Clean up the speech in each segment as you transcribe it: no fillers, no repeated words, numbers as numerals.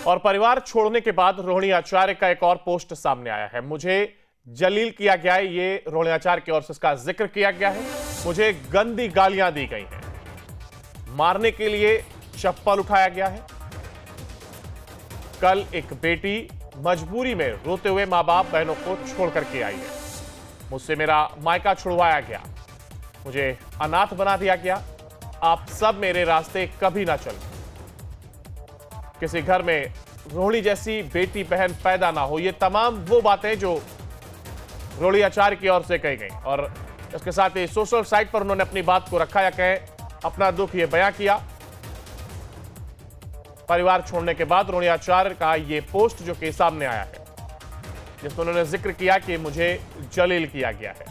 और परिवार छोड़ने के बाद रोहिणी आचार्य का एक और पोस्ट सामने आया है। मुझे जलील किया गया है, ये रोहिणी आचार्य की ओर से इसका जिक्र किया गया है। मुझे गंदी गालियां दी गई हैं, मारने के लिए चप्पल उठाया गया है। कल एक बेटी मजबूरी में रोते हुए मां बाप बहनों को छोड़ करके आई है। मुझसे मेरा मायका छुड़वाया गया, मुझे अनाथ बना दिया गया। आप सब मेरे रास्ते कभी ना चलें। किसी घर में रोहिणी जैसी बेटी बहन पैदा ना हो, ये तमाम वो बातें जो रोहिणी आचार्य की ओर से कही गई। और इसके साथ ही सोशल साइट पर उन्होंने अपनी बात को रखा, या कहें अपना दुख ये बयां किया। परिवार छोड़ने के बाद रोहिणी आचार्य का ये पोस्ट जो कि सामने आया है, जिसमें उन्होंने जिक्र किया कि मुझे जलील किया गया है,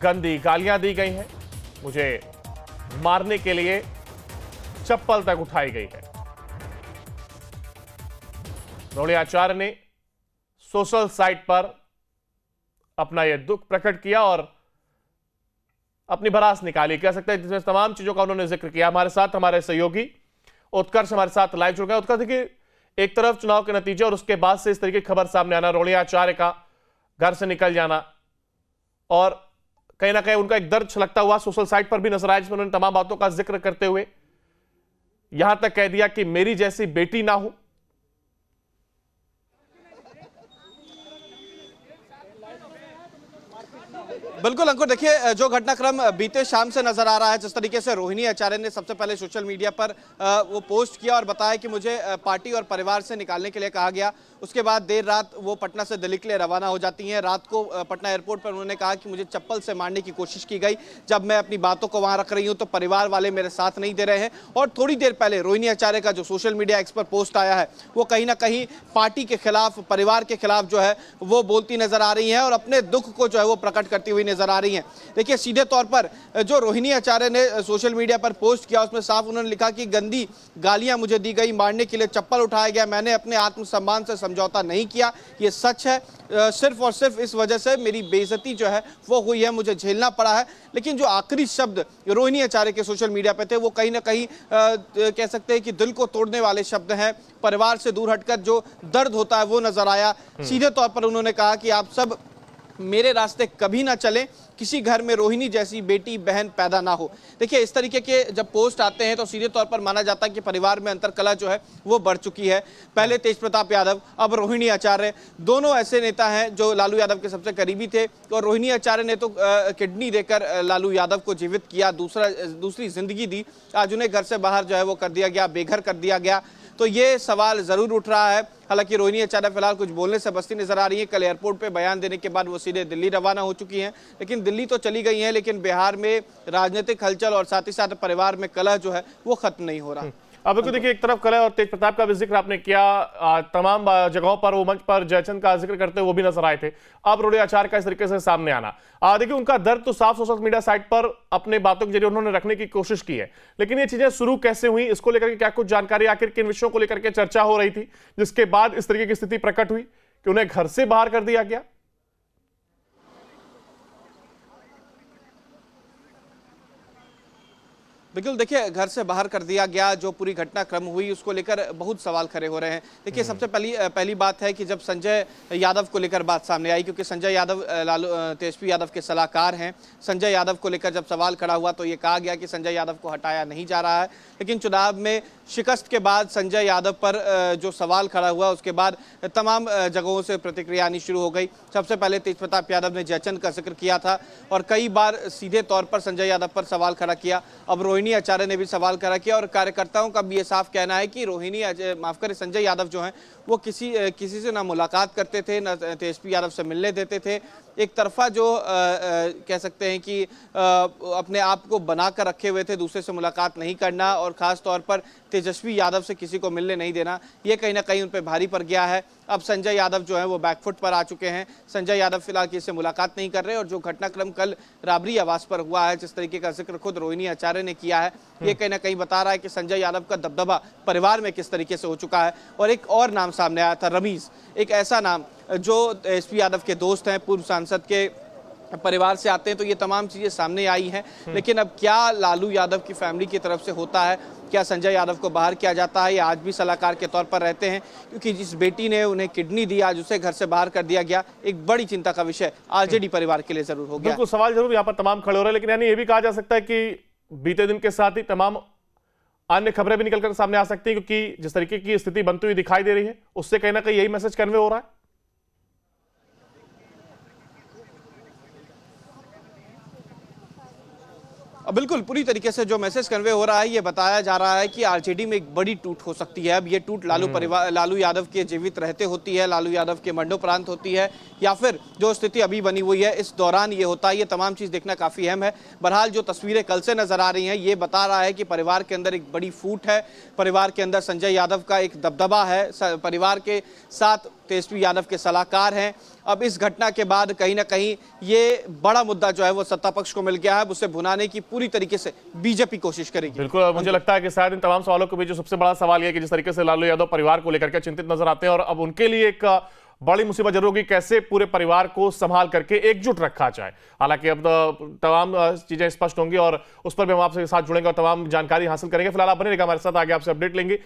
गंदी गालियां दी गई हैं, मुझे मारने के लिए चप्पल तक उठाई गई है। रोहिणी आचार्य ने सोशल साइट पर अपना यह दुख प्रकट किया और अपनी भड़ास निकाली, कह सकते हैं, जिसमें तमाम चीजों का उन्होंने जिक्र किया। हमारे साथ हमारे सहयोगी उत्कर्ष हमारे साथ लाइव जुड़ गए। उत्कर्ष, देखिए, एक तरफ चुनाव के नतीजे और उसके बाद से इस तरीके की खबर सामने आना, रोहिणी आचार्य का घर से निकल जाना, और कहीं ना कहीं उनका एक दर्द छलकता हुआ सोशल साइट पर भी नजर आया, जिसमें उन्होंने तमाम बातों का जिक्र करते हुए यहां तक कह दिया कि मेरी जैसी बेटी ना हो। बिल्कुल अंकुर, देखिए, जो घटनाक्रम बीते शाम से नजर आ रहा है, जिस तरीके से रोहिणी आचार्य ने सबसे पहले सोशल मीडिया पर वो पोस्ट किया और बताया कि मुझे पार्टी और परिवार से निकालने के लिए कहा गया। उसके बाद देर रात वो पटना से दिल्ली के लिए रवाना हो जाती हैं। रात को पटना एयरपोर्ट पर उन्होंने कहा कि मुझे चप्पल से मारने की कोशिश की गई। जब मैं अपनी बातों को वहां रख रही हूं तो परिवार वाले मेरे साथ नहीं दे रहे हैं। और थोड़ी देर पहले रोहिणी आचार्य का जो सोशल मीडिया एक्स पर पोस्ट आया है, वो कहीं ना कहीं पार्टी के खिलाफ, परिवार के खिलाफ जो है वो बोलती नजर आ रही है और अपने दुख को जो है वो प्रकट करती हुई नजर आ रही हैं। देखिए, सीधे तौर पर जो रोहिणी आचार्य ने सोशल मीडिया पर पोस्ट किया, उसमें साफ उन्होंने लिखा कि गंदी गालियां मुझे दी गई, मारने के लिए चप्पल उठाया गया, मैंने अपने आत्मसम्मान से समझौता नहीं किया, ये सच है। सिर्फ और सिर्फ इस वजह से मेरी बेइज्जती जो है वो हुई है, मुझे झेलना पड़ा है। लेकिन जो आखिरी शब्द रोहिणी आचार्य के सोशल मीडिया पे थे, वो कहीं ना कहीं कह सकते हैं कि दिल को तोड़ने वाले शब्द हैं। परिवार से दूर हटकर जो दर्द होता है वो नजर आया। सीधे तौर पर उन्होंने कहा कि आप सब मेरे रास्ते कभी ना चलें, किसी घर में रोहिणी जैसी बेटी बहन पैदा ना हो। देखिए, इस तरीके के जब पोस्ट आते हैं तो सीधे तौर पर माना जाता है कि परिवार में अंतरकलह जो है वो बढ़ चुकी है। पहले तेज प्रताप यादव, अब रोहिणी आचार्य, दोनों ऐसे नेता हैं जो लालू यादव के सबसे करीबी थे। और रोहिणी आचार्य ने तो किडनी देकर लालू यादव को जीवित किया, दूसरी जिंदगी दी। आज उन्हें घर से बाहर जो है वो कर दिया गया, बेघर कर दिया गया। तो ये सवाल जरूर उठ रहा है। हालांकि रोहिणी आचार्य फिलहाल कुछ बोलने से बचती नजर आ रही है। कल एयरपोर्ट पे बयान देने के बाद वो सीधे दिल्ली रवाना हो चुकी हैं। लेकिन दिल्ली तो चली गई हैं, लेकिन बिहार में राजनीतिक हलचल और साथ ही साथ परिवार में कलह जो है वो खत्म नहीं हो रहा। अब बिल्कुल, देखिए, एक तरफ कलह और तेज प्रताप का भी जिक्र आपने किया, तमाम जगहों पर वो मंच पर जयचंद का जिक्र करते हुए वो भी नजर आए थे। अब रोहिणी आचार्य का इस तरीके से सामने आना, देखिए, उनका दर्द तो साफ सोशल मीडिया साइट पर अपने बातों के जरिए उन्होंने रखने की कोशिश की है। लेकिन ये चीजें शुरू कैसे हुई, इसको लेकर के क्या कुछ जानकारी, आखिर किन विषयों को लेकर के चर्चा हो रही थी, जिसके बाद इस तरीके की स्थिति प्रकट हुई कि उन्हें घर से बाहर कर दिया गया? बिल्कुल, देखिए, घर से बाहर कर दिया गया, जो पूरी घटनाक्रम हुई उसको लेकर बहुत सवाल खड़े हो रहे हैं। देखिए, सबसे पहली बात है कि जब संजय यादव को लेकर बात सामने आई, क्योंकि संजय यादव तेजस्वी यादव के सलाहकार हैं, संजय यादव को लेकर जब सवाल खड़ा हुआ तो ये कहा गया कि संजय यादव को हटाया नहीं जा रहा है। लेकिन चुनाव में शिकस्त के बाद संजय यादव पर जो सवाल खड़ा हुआ, उसके बाद तमाम जगहों से प्रतिक्रिया आनी शुरू हो गई। सबसे पहले तेज प्रताप यादव ने जयचंद का जिक्र किया था और कई बार सीधे तौर पर संजय यादव पर सवाल खड़ा किया। अब रोहिणी आचार्य ने भी सवाल खड़ा किया और कार्यकर्ताओं का भी ये साफ कहना है कि संजय यादव जो हैं वो किसी से ना मुलाकात करते थे, ना तेजस्वी यादव से मिलने देते थे। एक तरफा जो कह सकते हैं कि अपने आप को बनाकर रखे हुए थे, दूसरे से मुलाकात नहीं करना और खास तौर पर तेजस्वी यादव से किसी को मिलने नहीं देना, ये कहीं ना कहीं उन पर भारी पड़ गया है। अब संजय यादव जो है वो बैकफुट पर आ चुके हैं। संजय यादव फिलहाल किसी से मुलाकात नहीं कर रहे और जो घटनाक्रम कल राबरी आवास पर हुआ है, जिस तरीके का जिक्र खुद रोहिणी आचार्य ने किया है, ये कहीं ना कहीं बता रहा है कि संजय यादव का दबदबा परिवार में किस तरीके से हो चुका है। और एक और नाम सामने आया था, रमीज, एक ऐसा नाम जो एसपी यादव के दोस्त हैं, पूर्व सांसद के परिवार से आते हैं, तो ये तमाम चीजें सामने आई हैं। लेकिन अब क्या लालू यादव की फैमिली की तरफ से होता है, क्या संजय यादव को बाहर किया जाता है या आज भी सलाहकार के तौर पर रहते हैं, क्योंकि जिस बेटी ने उन्हें किडनी दी आज उसे घर से बाहर कर दिया गया, एक बड़ी चिंता का विषय आरजेडी परिवार के लिए जरूर हो गया। बिल्कुल, सवाल जरूर यहाँ पर तमाम खड़े हो रहे हैं, लेकिन यानी ये भी कहा जा सकता है कि बीते दिन के साथ ही तमाम अन्य खबरें भी निकलकर सामने आ सकती हैं, क्योंकि जिस तरीके की स्थिति बनती हुई दिखाई दे रही है उससे कहीं ना कहीं यही मैसेज कन्वे हो रहा है। बिल्कुल, पूरी तरीके से जो मैसेज कन्वे हो रहा है ये बताया जा रहा है कि आरजेडी में एक बड़ी टूट हो सकती है। अब ये टूट लालू यादव के जीवित रहते होती है, लालू यादव के मरणोपरांत होती है, या फिर जो स्थिति अभी बनी हुई है इस दौरान ये होता है। ये तमाम चीज़ देखना काफ़ी अहम है। बहरहाल जो तस्वीरें कल से नजर आ रही हैं ये बता रहा है कि परिवार के अंदर एक बड़ी फूट है, परिवार के अंदर संजय यादव का एक दबदबा है, परिवार के साथ तेजस्वी यादव के सलाहकार हैं। अब इस घटना के बाद कहीं ना कहीं ये बड़ा मुद्दा जो है वो सत्ता पक्ष को मिल गया है। उसे भुनाने की पूरी तरीके से बीजेपी कोशिश करेगी। बिल्कुल, मुझे लगता है कि शायद इन तमाम सवालों के बीच जो सबसे बड़ा सवाल यह है कि जिस तरीके से लालू यादव परिवार को लेकर के चिंतित नजर आते हैं, और अब उनके लिए एक बड़ी मुसीबत जरूर होगी, कैसे पूरे परिवार को संभाल करके एकजुट रखा जाए। हालांकि अब तमाम चीजें स्पष्ट होंगी और उस पर भी हम आपसे साथ जुड़ेंगे और तमाम जानकारी हासिल करेंगे। फिलहाल आप बने रहिएगा हमारे साथ, आगे आपसे अपडेट लेंगे।